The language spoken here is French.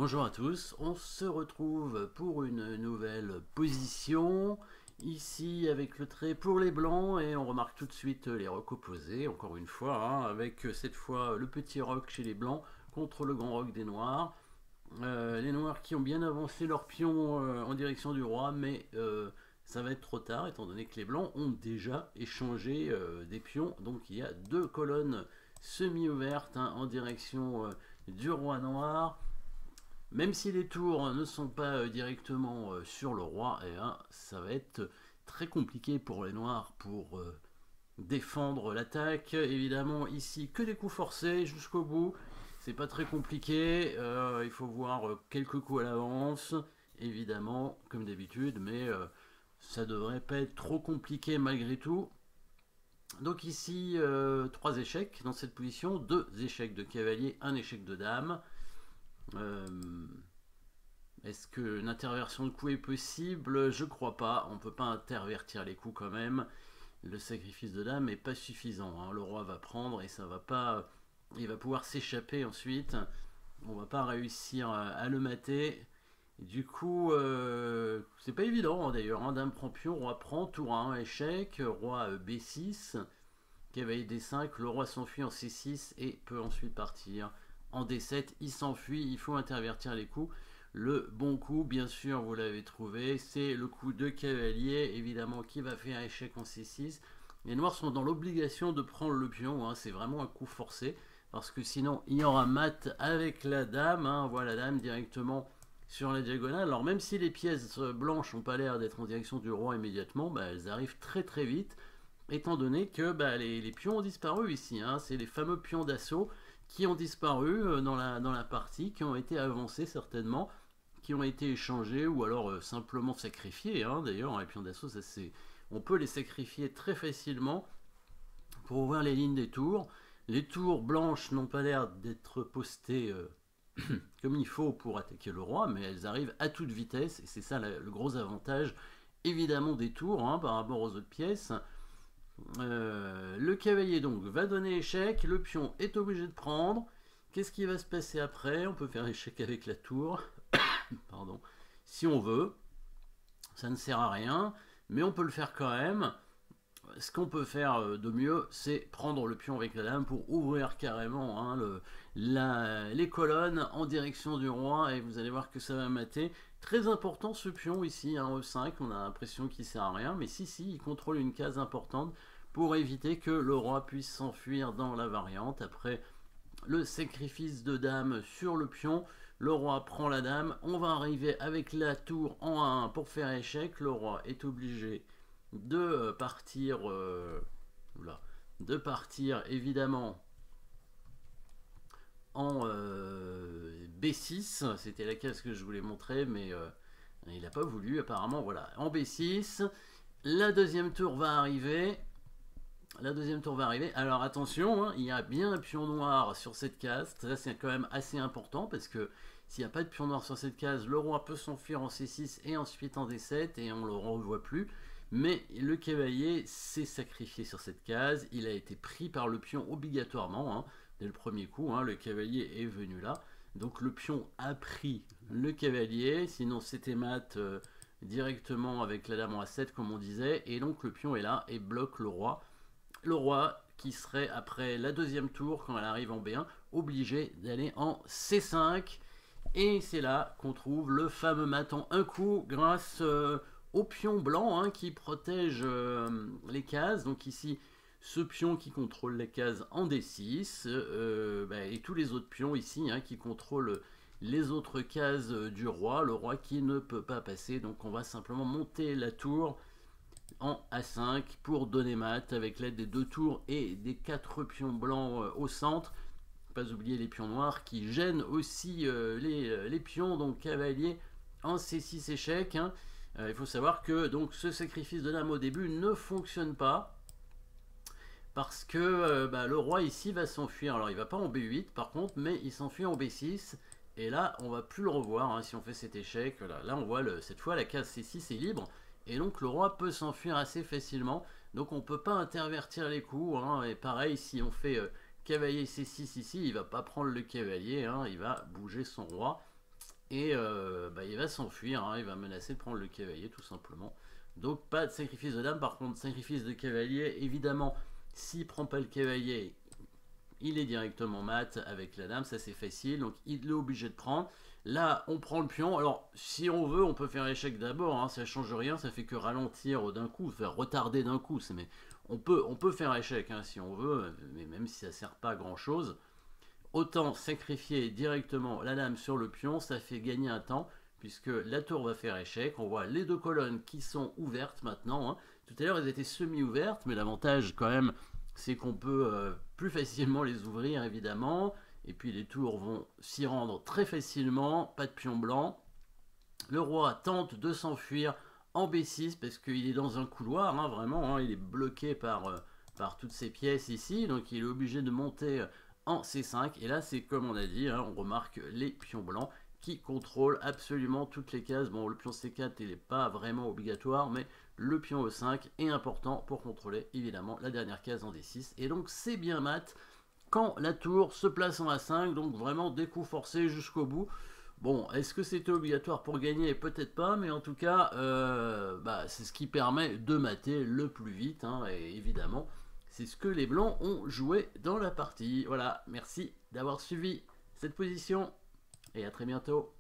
Bonjour à tous, on se retrouve pour une nouvelle position, ici avec le trait pour les blancs, et on remarque tout de suite les rocs opposés, encore une fois, hein, avec cette fois le petit roc chez les blancs contre le grand roc des noirs. Les noirs qui ont bien avancé leur pion en direction du roi, mais ça va être trop tard, étant donné que les blancs ont déjà échangé des pions, donc il y a deux colonnes semi-ouvertes hein, en direction du roi noir. Même si les tours ne sont pas directement sur le roi, eh bien, ça va être très compliqué pour les noirs pour défendre l'attaque. Évidemment, ici, que des coups forcés jusqu'au bout. C'est pas très compliqué. Il faut voir quelques coups à l'avance, évidemment, comme d'habitude, mais ça devrait pas être trop compliqué malgré tout. Donc ici, 3 échecs dans cette position, 2 échecs de cavalier, un échec de dame. Est-ce qu'une interversion de coups est possible? Je crois pas, on peut pas intervertir les coups quand même. Le sacrifice de dame n'est pas suffisant, hein. Le roi va prendre et ça va pas... Il va pouvoir s'échapper ensuite. On va pas réussir à le mater. Du coup, c'est pas évident hein, d'ailleurs, hein. Dame prend pion, roi prend, tour à 1, échec, roi B6, cavalier D5, le roi s'enfuit en C6 et peut ensuite partir en D7. Il s'enfuit, il faut intervertir les coups. Le bon coup, bien sûr, vous l'avez trouvé, c'est le coup de cavalier, évidemment, qui va faire échec en C6. Les noirs sont dans l'obligation de prendre le pion, hein, c'est vraiment un coup forcé, parce que sinon, il y aura mat avec la dame, hein, voilà la dame directement sur la diagonale. Alors même si les pièces blanches n'ont pas l'air d'être en direction du roi immédiatement, bah, elles arrivent très très vite, étant donné que bah, les pions ont disparu ici, hein, c'est les fameux pions d'assaut qui ont disparu dans la partie, qui ont été avancés certainement, qui ont été échangés ou alors simplement sacrifiés. Hein. D'ailleurs, les pions d'assaut, on peut les sacrifier très facilement pour ouvrir les lignes des tours. Les tours blanches n'ont pas l'air d'être postées comme il faut pour attaquer le roi, mais elles arrivent à toute vitesse, et c'est ça le gros avantage évidemment des tours hein, par rapport aux autres pièces. Le cavalier donc va donner échec, le pion est obligé de prendre. Qu'est-ce qui va se passer après? On peut faire échec avec la tour, pardon, si on veut. Ça ne sert à rien, mais on peut le faire quand même. Ce qu'on peut faire de mieux, c'est prendre le pion avec la dame pour ouvrir carrément hein, les colonnes en direction du roi, et vous allez voir que ça va mater. Très important ce pion ici, un E5, on a l'impression qu'il sert à rien, mais si, il contrôle une case importante pour éviter que le roi puisse s'enfuir dans la variante. Après le sacrifice de dame sur le pion, le roi prend la dame, on va arriver avec la tour en 1 pour faire échec, le roi est obligé de partir, évidemment en B6, c'était la case que je voulais montrer, mais il n'a pas voulu apparemment, voilà, en B6, la deuxième tour va arriver. Alors attention, hein, il y a bien un pion noir sur cette case, ça c'est quand même assez important, parce que s'il n'y a pas de pion noir sur cette case, le roi peut s'enfuir en C6 et ensuite en D7, et on ne le revoit plus. Mais le cavalier s'est sacrifié sur cette case, il a été pris par le pion obligatoirement, hein, dès le premier coup, hein, le cavalier est venu là. Donc le pion a pris le cavalier, sinon c'était mat directement avec la dame en A7 comme on disait, et donc le pion est là et bloque le roi. Le roi qui serait après la deuxième tour, quand elle arrive en B1, obligé d'aller en C5. Et c'est là qu'on trouve le fameux mat en un coup grâce au pion blanc hein, qui protège les cases. Donc ici, ce pion qui contrôle les cases en D6 et tous les autres pions ici hein, qui contrôlent les autres cases du roi. Le roi qui ne peut pas passer. Donc on va simplement monter la tour en A5 pour donner mat avec l'aide des 2 tours et des 4 pions blancs au centre. Pas oublier les pions noirs qui gênent aussi les pions, donc cavalier en C6 échec. Hein. Il faut savoir que donc ce sacrifice de dame au début ne fonctionne pas parce que le roi ici va s'enfuir. Alors il va pas en B8 par contre, mais il s'enfuit en B6 et là on va plus le revoir hein, si on fait cet échec. Là on voit cette fois la case C6 est libre et donc le roi peut s'enfuir assez facilement. Donc on peut pas intervertir les coups hein, et pareil si on fait cavalier C6 ici, il va pas prendre le cavalier, hein, il va bouger son roi. et il va s'enfuir, hein, il va menacer de prendre le cavalier tout simplement. Donc pas de sacrifice de dame, par contre sacrifice de cavalier, évidemment, s'il prend pas le cavalier, il est directement mat avec la dame, ça c'est facile, donc il est obligé de prendre. Là, on prend le pion, alors si on veut, on peut faire échec d'abord, hein, ça change rien, ça fait que ralentir d'un coup, faire retarder d'un coup, mais on peut faire échec hein, si on veut, mais même si ça sert pas à grand chose. Autant sacrifier directement la dame sur le pion, ça fait gagner un temps, puisque la tour va faire échec. On voit les deux colonnes qui sont ouvertes maintenant. Hein. Tout à l'heure, elles étaient semi-ouvertes, mais l'avantage quand même, c'est qu'on peut plus facilement les ouvrir, évidemment. Et puis les tours vont s'y rendre très facilement, pas de pion blanc. Le roi tente de s'enfuir en B6, parce qu'il est dans un couloir, hein, vraiment, hein, il est bloqué par toutes ces pièces ici, donc il est obligé de monter en C5, et là c'est comme on a dit, hein, on remarque les pions blancs qui contrôlent absolument toutes les cases. Bon, le pion C4 il n'est pas vraiment obligatoire, mais le pion E5 est important pour contrôler évidemment la dernière case en D6, et donc c'est bien mat quand la tour se place en A5, donc vraiment des coups forcés jusqu'au bout. Bon, est-ce que c'était obligatoire pour gagner? Peut-être pas, mais en tout cas, c'est ce qui permet de mater le plus vite, hein, et évidemment, c'est ce que les blancs ont joué dans la partie. Voilà, merci d'avoir suivi cette position, et à très bientôt.